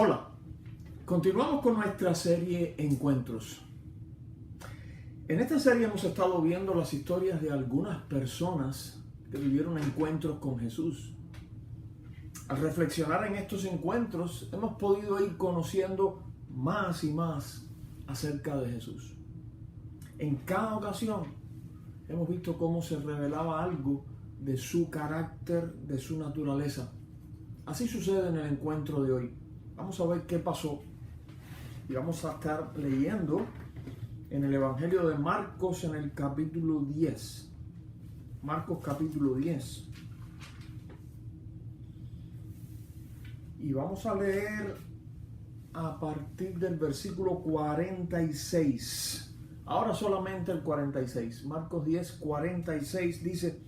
Hola, continuamos con nuestra serie Encuentros. En esta serie hemos estado viendo las historias de algunas personas que vivieron encuentros con Jesús. Al reflexionar en estos encuentros, hemos podido ir conociendo más y más acerca de Jesús. En cada ocasión hemos visto cómo se revelaba algo de su carácter, de su naturaleza. Así sucede en el encuentro de hoy. Vamos a ver qué pasó y vamos a estar leyendo en el Evangelio de Marcos en el capítulo 10. Marcos capítulo 10. Y vamos a leer a partir del versículo 46. Ahora solamente el 46. Marcos 10, 46 dice: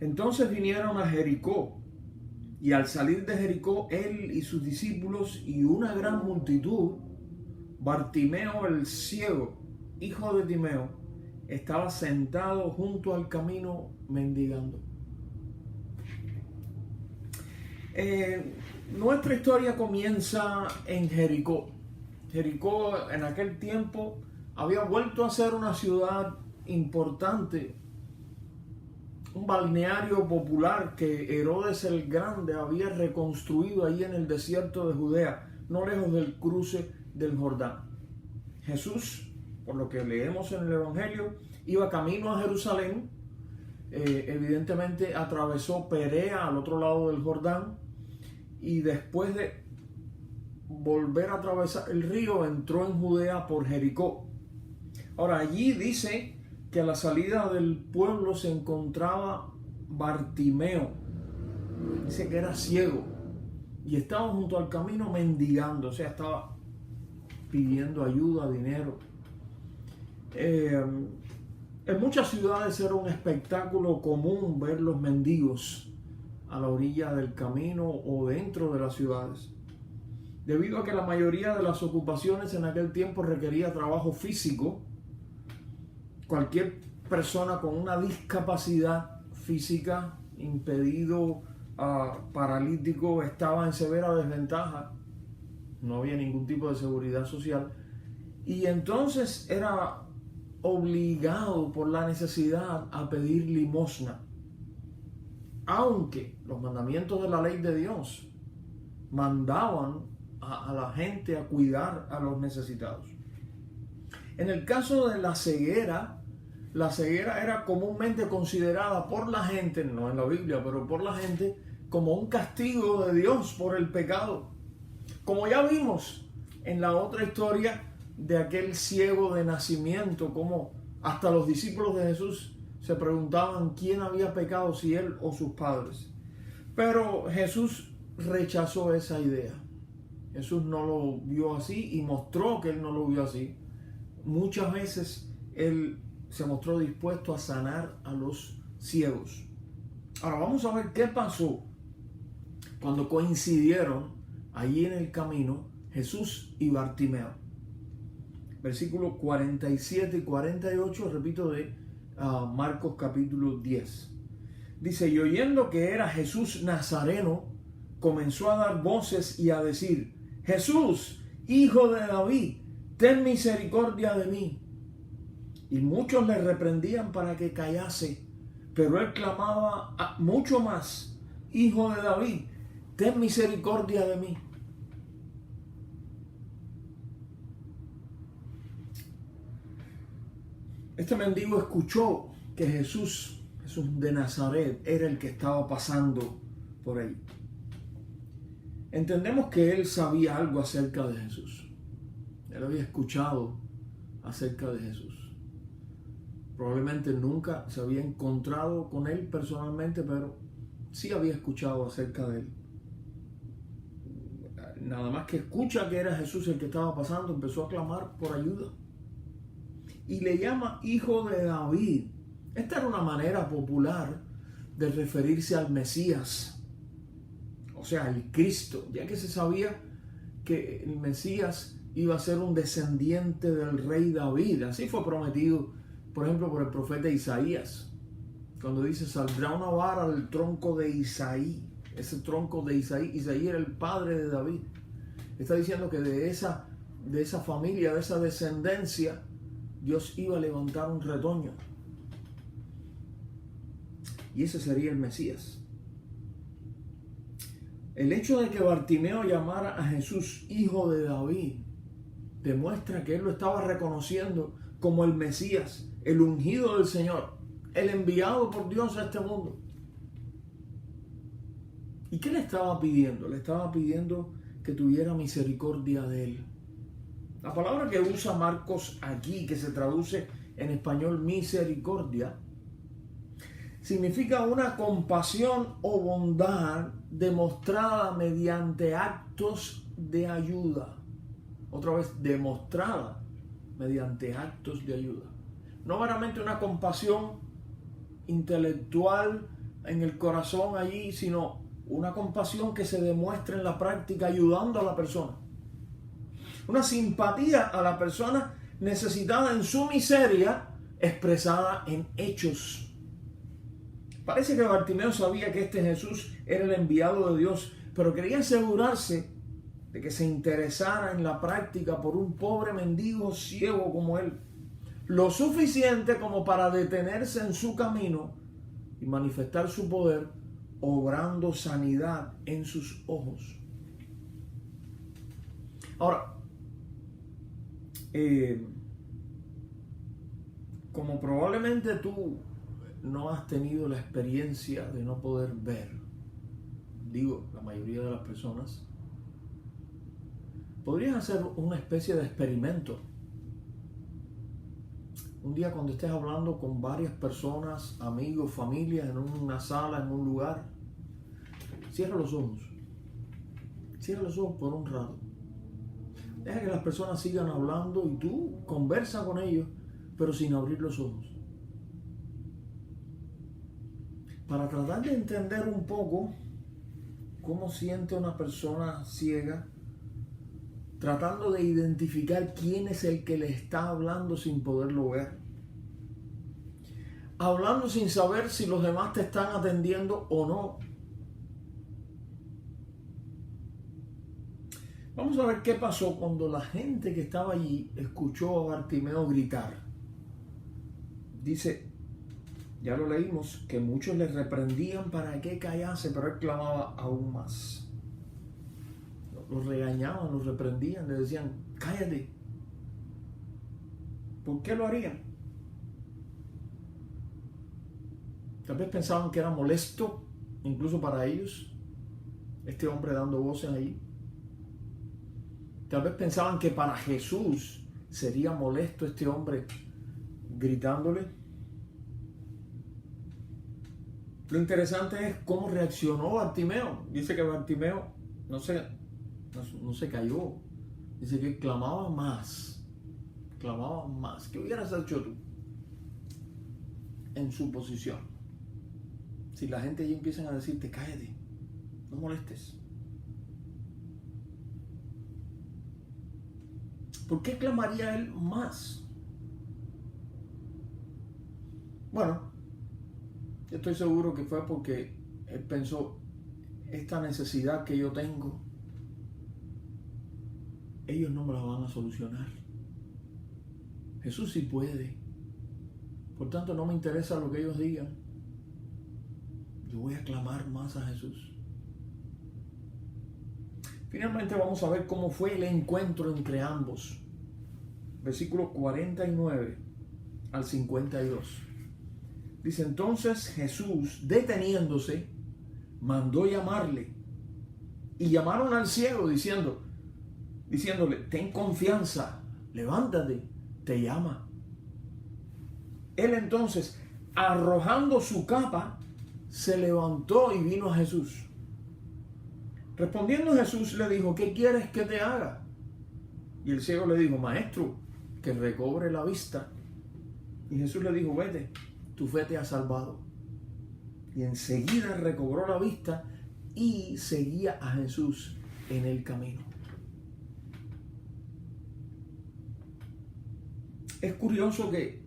Entonces vinieron a Jericó. Y al salir de Jericó, él y sus discípulos y una gran multitud, Bartimeo el ciego, hijo de Timeo, estaba sentado junto al camino mendigando. Nuestra historia comienza en Jericó. Jericó en aquel tiempo había vuelto a ser una ciudad importante, un balneario popular que Herodes el Grande había reconstruido ahí en el desierto de Judea, no lejos del cruce del Jordán. Jesús, por lo que leemos en el Evangelio, iba camino a Jerusalén. Evidentemente atravesó Perea al otro lado del Jordán y después de volver a atravesar el río entró en Judea por Jericó. Ahora allí dice que a la salida del pueblo se encontraba Bartimeo. Dice que era ciego y estaba junto al camino mendigando, o sea, estaba pidiendo ayuda, dinero. En muchas ciudades era un espectáculo común ver los mendigos a la orilla del camino o dentro de las ciudades, debido a que la mayoría de las ocupaciones en aquel tiempo requería trabajo físico. Cualquier persona con una discapacidad física, impedido, paralítico, estaba en severa desventaja. No había ningún tipo de seguridad social. Y entonces era obligado por la necesidad a pedir limosna. Aunque los mandamientos de la ley de Dios mandaban a la gente a cuidar a los necesitados. En el caso de la ceguera era comúnmente considerada por la gente, no en la Biblia, pero por la gente, como un castigo de Dios por el pecado. Como ya vimos en la otra historia de aquel ciego de nacimiento, como hasta los discípulos de Jesús se preguntaban quién había pecado, si él o sus padres. Pero Jesús rechazó esa idea. Jesús no lo vio así y mostró que él no lo vio así. Muchas veces él se mostró dispuesto a sanar a los ciegos. Ahora vamos a ver qué pasó cuando coincidieron allí en el camino Jesús y Bartimeo. Versículos 47 y 48, repito, de Marcos capítulo 10. Dice: Y oyendo que era Jesús Nazareno, comenzó a dar voces y a decir: Jesús, hijo de David, ten misericordia de mí. Y muchos le reprendían para que callase, pero él clamaba mucho más: Hijo de David, ten misericordia de mí. Este mendigo escuchó que Jesús de Nazaret, era el que estaba pasando por ahí. Entendemos que él sabía algo acerca de Jesús. Él había escuchado acerca de Jesús. Probablemente nunca se había encontrado con él personalmente, pero sí había escuchado acerca de él. Nada más que escucha que era Jesús el que estaba pasando, empezó a clamar por ayuda. Y le llama hijo de David. Esta era una manera popular de referirse al Mesías, o sea, el Cristo, ya que se sabía que el Mesías iba a ser un descendiente del rey David. Así fue prometido, por ejemplo, por el profeta Isaías, cuando dice: saldrá una vara del tronco de Isaí. Ese tronco de Isaí era el padre de David. Está diciendo que de esa familia, de esa descendencia, Dios iba a levantar un retoño. Y ese sería el Mesías. El hecho de que Bartimeo llamara a Jesús hijo de David demuestra que él lo estaba reconociendo como el Mesías, el ungido del Señor, el enviado por Dios a este mundo. ¿Y qué le estaba pidiendo? Le estaba pidiendo que tuviera misericordia de él. La palabra que usa Marcos aquí, que se traduce en español misericordia, significa una compasión o bondad demostrada mediante actos de ayuda. Otra vez, demostrada mediante actos de ayuda. No meramente una compasión intelectual en el corazón allí, sino una compasión que se demuestra en la práctica ayudando a la persona. Una simpatía a la persona necesitada en su miseria expresada en hechos. Parece que Bartimeo sabía que este Jesús era el enviado de Dios, pero quería asegurarse de que se interesara en la práctica por un pobre mendigo ciego como él, lo suficiente como para detenerse en su camino y manifestar su poder, obrando sanidad en sus ojos. Ahora, como probablemente tú no has tenido la experiencia de no poder ver, digo, la mayoría de las personas, podrías hacer una especie de experimento. Un día cuando estés hablando con varias personas, amigos, familia, en una sala, en un lugar, cierra los ojos. Cierra los ojos por un rato. Deja que las personas sigan hablando y tú conversa con ellos, pero sin abrir los ojos. Para tratar de entender un poco cómo siente una persona ciega, tratando de identificar quién es el que le está hablando sin poderlo ver. Hablando sin saber si los demás te están atendiendo o no. Vamos a ver qué pasó cuando la gente que estaba allí escuchó a Bartimeo gritar. Dice, ya lo leímos, que muchos le reprendían para que callase, pero él clamaba aún más. Los regañaban, los reprendían, le decían, cállate. ¿Por qué lo harían? Tal vez pensaban que era molesto, incluso para ellos, este hombre dando voces ahí. Tal vez pensaban que para Jesús sería molesto este hombre gritándole. Lo interesante es cómo reaccionó Bartimeo. Dice que Bartimeo no se cayó. Dice que clamaba más. Clamaba más. ¿Qué hubieras hecho tú en su posición? Si la gente allí empiezan a decirte, cállate, no molestes. ¿Por qué clamaría él más? Bueno, yo estoy seguro que fue porque él pensó, esta necesidad que yo tengo, ellos no me la van a solucionar. Jesús sí puede. Por tanto, no me interesa lo que ellos digan. Yo voy a clamar más a Jesús. Finalmente vamos a ver cómo fue el encuentro entre ambos. Versículos 49 al 52. Dice, entonces Jesús, deteniéndose, mandó llamarle. Y llamaron al ciego diciéndole, ten confianza, levántate, te llama. Él entonces, arrojando su capa, se levantó y vino a Jesús. Respondiendo Jesús le dijo, ¿qué quieres que te haga? Y el ciego le dijo, maestro, que recobre la vista. Y Jesús le dijo, vete, tu fe te ha salvado. Y enseguida recobró la vista y seguía a Jesús en el camino. Es curioso que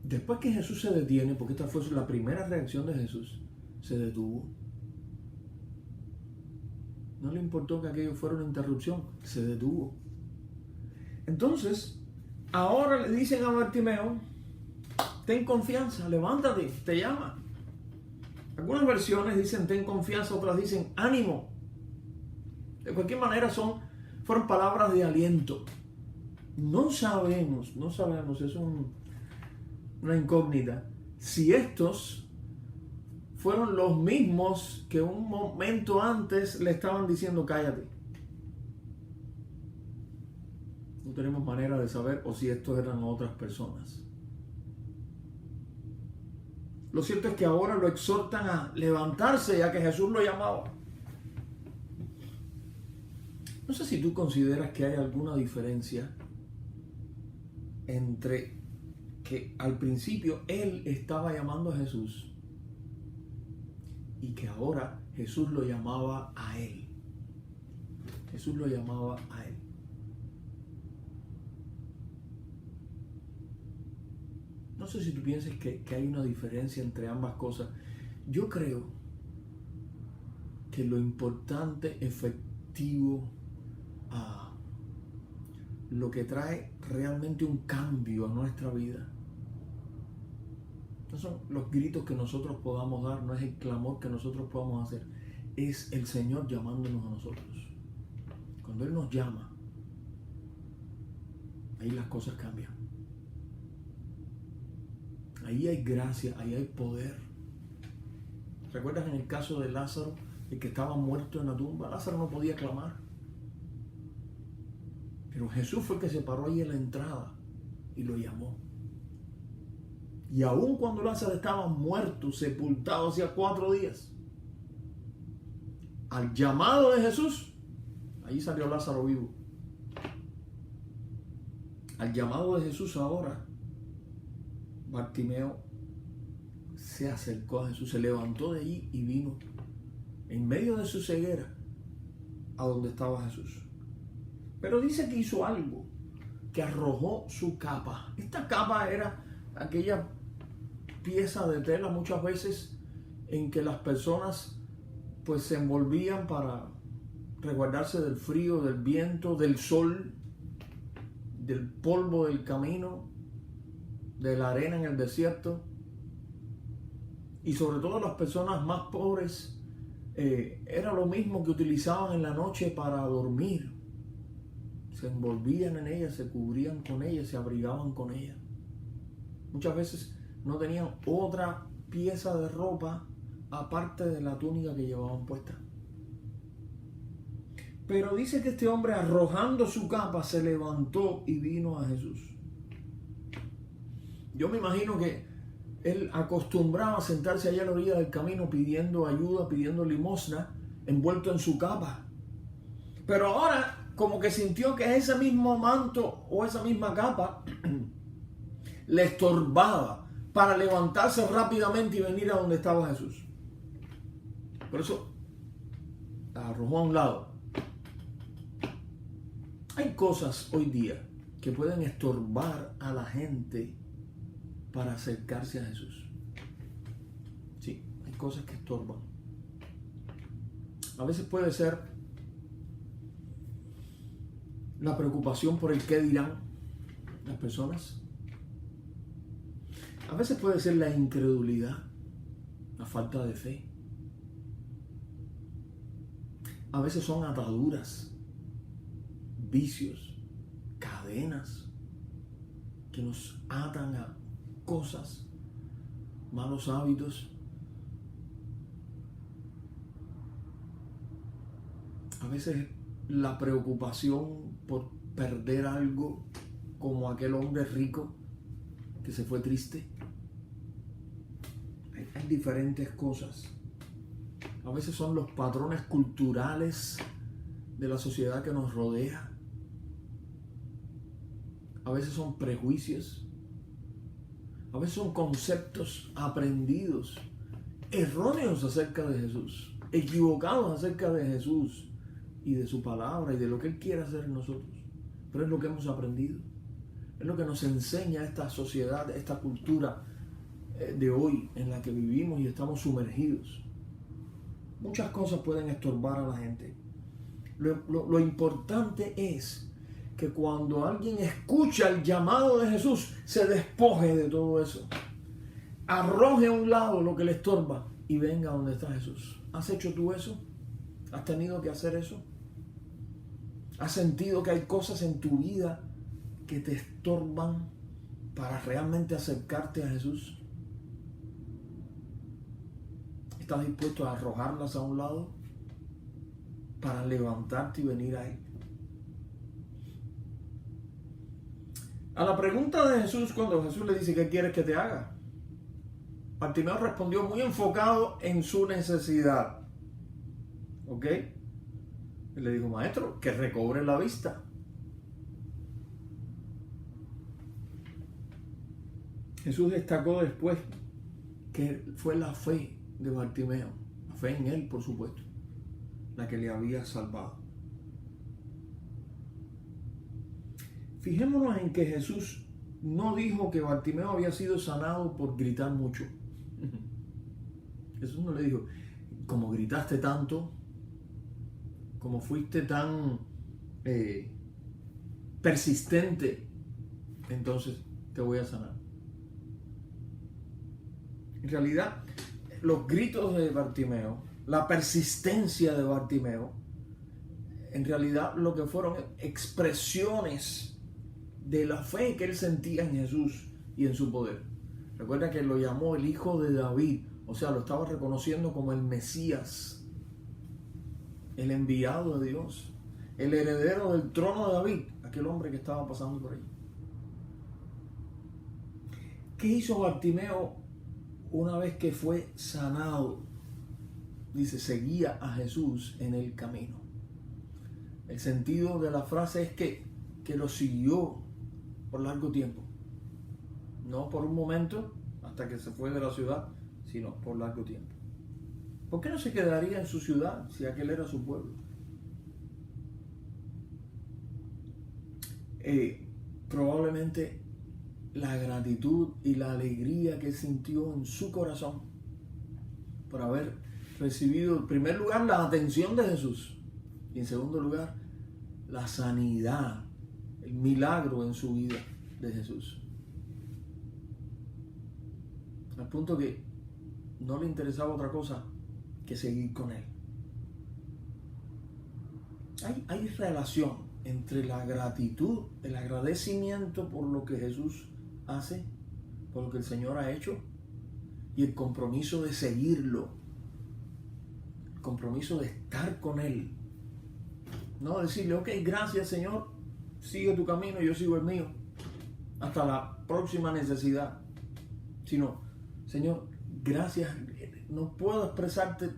después que Jesús se detiene, porque esta fue la primera reacción de Jesús, se detuvo. No le importó que aquello fuera una interrupción. Se detuvo. Entonces, ahora le dicen a Bartimeo, ten confianza, levántate, te llama. Algunas versiones dicen ten confianza, otras dicen ánimo. De cualquier manera fueron palabras de aliento. No sabemos, es una incógnita, si estos fueron los mismos que un momento antes le estaban diciendo cállate. No tenemos manera de saber, o si estos eran otras personas. Lo cierto es que ahora lo exhortan a levantarse, ya que Jesús lo llamaba. No sé si tú consideras que hay alguna diferencia entre que al principio él estaba llamando a Jesús y que ahora Jesús lo llamaba a él. Jesús lo llamaba a él. No sé si tú piensas que hay una diferencia entre ambas cosas. Yo creo que lo importante, efectivo, lo que trae realmente un cambio a nuestra vida, no son los gritos que nosotros podamos dar, no es el clamor que nosotros podamos hacer, es el Señor llamándonos a nosotros. Cuando Él nos llama, ahí las cosas cambian. Ahí hay gracia, ahí hay poder. ¿Recuerdas en el caso de Lázaro, el que estaba muerto en la tumba? Lázaro no podía clamar. Pero Jesús fue el que se paró ahí en la entrada y lo llamó. Y aun cuando Lázaro estaba muerto, sepultado hacía 4 días, al llamado de Jesús, ahí salió Lázaro vivo. Al llamado de Jesús ahora, Bartimeo se acercó a Jesús, se levantó de allí y vino en medio de su ceguera a donde estaba Jesús. Pero dice que hizo algo, que arrojó su capa. Esta capa era aquella pieza de tela muchas veces en que las personas pues se envolvían para resguardarse del frío, del viento, del sol, del polvo del camino, de la arena en el desierto. Y sobre todo las personas más pobres, era lo mismo que utilizaban en la noche para dormir. Se envolvían en ella, se cubrían con ella, se abrigaban con ella. Muchas veces no tenían otra pieza de ropa aparte de la túnica que llevaban puesta. Pero dice que este hombre, arrojando su capa, se levantó y vino a Jesús. Yo me imagino que él acostumbraba a sentarse allá a la orilla del camino pidiendo ayuda, pidiendo limosna, envuelto en su capa. Pero ahora como que sintió que ese mismo manto o esa misma capa le estorbaba para levantarse rápidamente y venir a donde estaba Jesús. Por eso la arrojó a un lado. Hay cosas hoy día que pueden estorbar a la gente para acercarse a Jesús. Sí, hay cosas que estorban. A veces puede ser la preocupación por el qué dirán las personas. A veces puede ser la incredulidad, la falta de fe. A veces son ataduras, vicios, cadenas que nos atan a cosas, malos hábitos. A veces la preocupación por perder algo, como aquel hombre rico que se fue triste. Hay diferentes cosas. A veces son los patrones culturales de la sociedad que nos rodea. A veces son prejuicios. A veces son conceptos aprendidos, erróneos acerca de Jesús, equivocados acerca de Jesús y de su palabra y de lo que Él quiere hacer en nosotros. Pero es lo que hemos aprendido. Es lo que nos enseña esta sociedad, esta cultura de hoy en la que vivimos y estamos sumergidos. Muchas cosas pueden estorbar a la gente. Lo importante es que cuando alguien escucha el llamado de Jesús, se despoje de todo eso. Arroje a un lado lo que le estorba y venga donde está Jesús. ¿Has hecho tú eso? ¿Has tenido que hacer eso? ¿Has sentido que hay cosas en tu vida que te estorban para realmente acercarte a Jesús? ¿Estás dispuesto a arrojarlas a un lado para levantarte y venir a Él? A la pregunta de Jesús, cuando Jesús le dice, ¿qué quieres que te haga?, Bartimeo respondió muy enfocado en su necesidad. ¿Ok? Él le dijo, maestro, que recobre la vista. Jesús destacó después que fue la fe de Bartimeo, la fe en él, por supuesto, la que le había salvado. Fijémonos en que Jesús no dijo que Bartimeo había sido sanado por gritar mucho. Jesús no le dijo, como gritaste tanto, como fuiste tan persistente, entonces te voy a sanar. En realidad, los gritos de Bartimeo, la persistencia de Bartimeo, en realidad lo que fueron expresiones de la fe que él sentía en Jesús y en su poder. Recuerda que lo llamó el Hijo de David, o sea, lo estaba reconociendo como el Mesías, el enviado de Dios, el heredero del trono de David, aquel hombre que estaba pasando por ahí. ¿Qué hizo Bartimeo una vez que fue sanado? Dice, seguía a Jesús en el camino. El sentido de la frase es que lo siguió por largo tiempo. No por un momento, hasta que se fue de la ciudad, sino por largo tiempo. ¿Por qué no se quedaría en su ciudad si aquel era su pueblo? Probablemente la gratitud y la alegría que sintió en su corazón por haber recibido, en primer lugar, la atención de Jesús y en segundo lugar, la sanidad, el milagro en su vida de Jesús. Al punto que no le interesaba otra cosa que seguir con Él. Hay relación entre la gratitud, el agradecimiento por lo que Jesús hace, por lo que el Señor ha hecho, y el compromiso de seguirlo, el compromiso de estar con Él. No decirle, ok, gracias Señor, sigue tu camino, yo sigo el mío, hasta la próxima necesidad. Sino, Señor, gracias, no puedo expresarte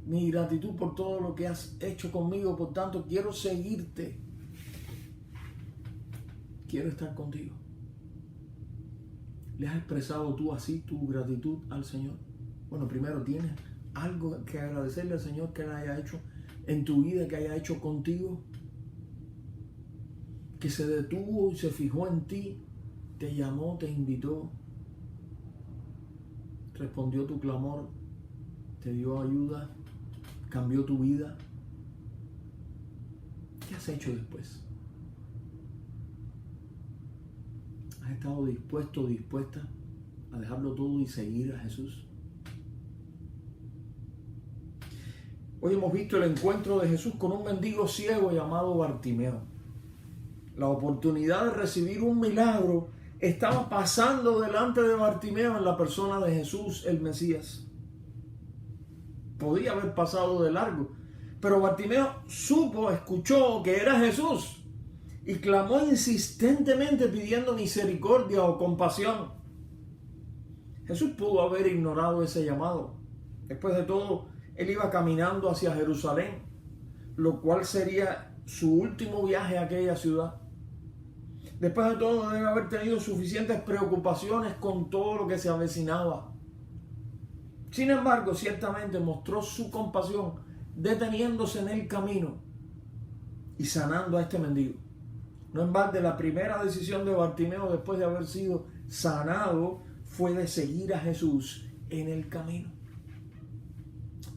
mi gratitud por todo lo que has hecho conmigo, por tanto quiero seguirte, quiero estar contigo. ¿Le has expresado tú así tu gratitud al Señor? Bueno, primero, ¿tienes algo que agradecerle al Señor que Él haya hecho en tu vida, que haya hecho contigo? Que se detuvo y se fijó en ti, te llamó, te invitó, respondió tu clamor, te dio ayuda, cambió tu vida. ¿Qué has hecho después? ¿Has estado dispuesto o dispuesta a dejarlo todo y seguir a Jesús? Hoy hemos visto el encuentro de Jesús con un mendigo ciego llamado Bartimeo. La oportunidad de recibir un milagro estaba pasando delante de Bartimeo en la persona de Jesús, el Mesías. Podía haber pasado de largo, pero Bartimeo escuchó que era Jesús y clamó insistentemente pidiendo misericordia o compasión. Jesús pudo haber ignorado ese llamado. Después de todo, él iba caminando hacia Jerusalén, lo cual sería su último viaje a aquella ciudad. Después de todo, debe haber tenido suficientes preocupaciones con todo lo que se avecinaba. Sin embargo, ciertamente mostró su compasión deteniéndose en el camino y sanando a este mendigo. No en balde, la primera decisión de Bartimeo después de haber sido sanado fue de seguir a Jesús en el camino.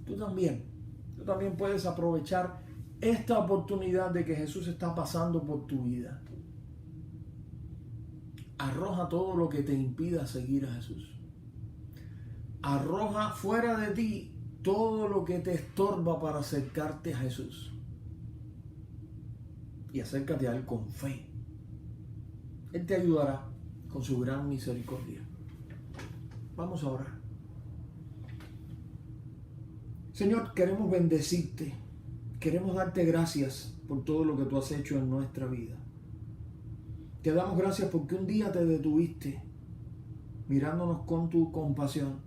Tú también puedes aprovechar esta oportunidad de que Jesús está pasando por tu vida. Arroja todo lo que te impida seguir a Jesús. Arroja fuera de ti todo lo que te estorba para acercarte a Jesús. Y acércate a Él con fe. Él te ayudará con su gran misericordia. Vamos a orar. Señor, queremos bendecirte. Queremos darte gracias por todo lo que tú has hecho en nuestra vida. Te damos gracias porque un día te detuviste mirándonos con tu compasión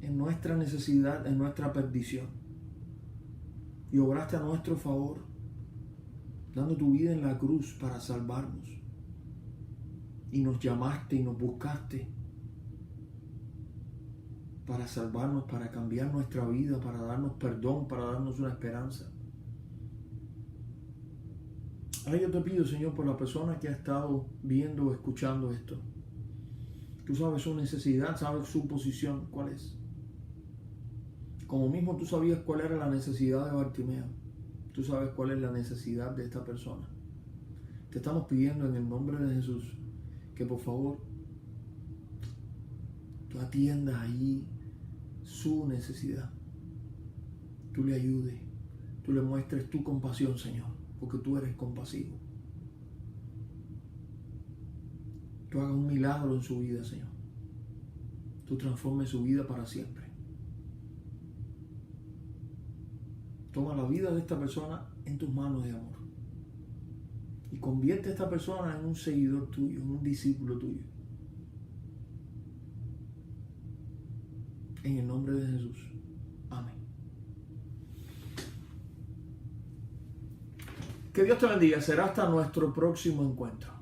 en nuestra necesidad, en nuestra perdición. Y obraste a nuestro favor, dando tu vida en la cruz para salvarnos. Y nos llamaste y nos buscaste para salvarnos, para cambiar nuestra vida, para darnos perdón, para darnos una esperanza. Ahora yo te pido, Señor, por la persona que ha estado viendo o escuchando esto. Tú sabes su necesidad, sabes su posición, cuál es. Como mismo tú sabías cuál era la necesidad de Bartimeo, tú sabes cuál es la necesidad de esta persona. Te estamos pidiendo en el nombre de Jesús que por favor tú atiendas allí su necesidad. Tú le ayudes, tú le muestres tu compasión, Señor, porque tú eres compasivo. Tú hagas un milagro en su vida, Señor. Tú transformes su vida para siempre. Toma la vida de esta persona en tus manos de amor. Y convierte a esta persona en un seguidor tuyo, en un discípulo tuyo. En el nombre de Jesús. Amén. Que Dios te bendiga. Será hasta nuestro próximo encuentro.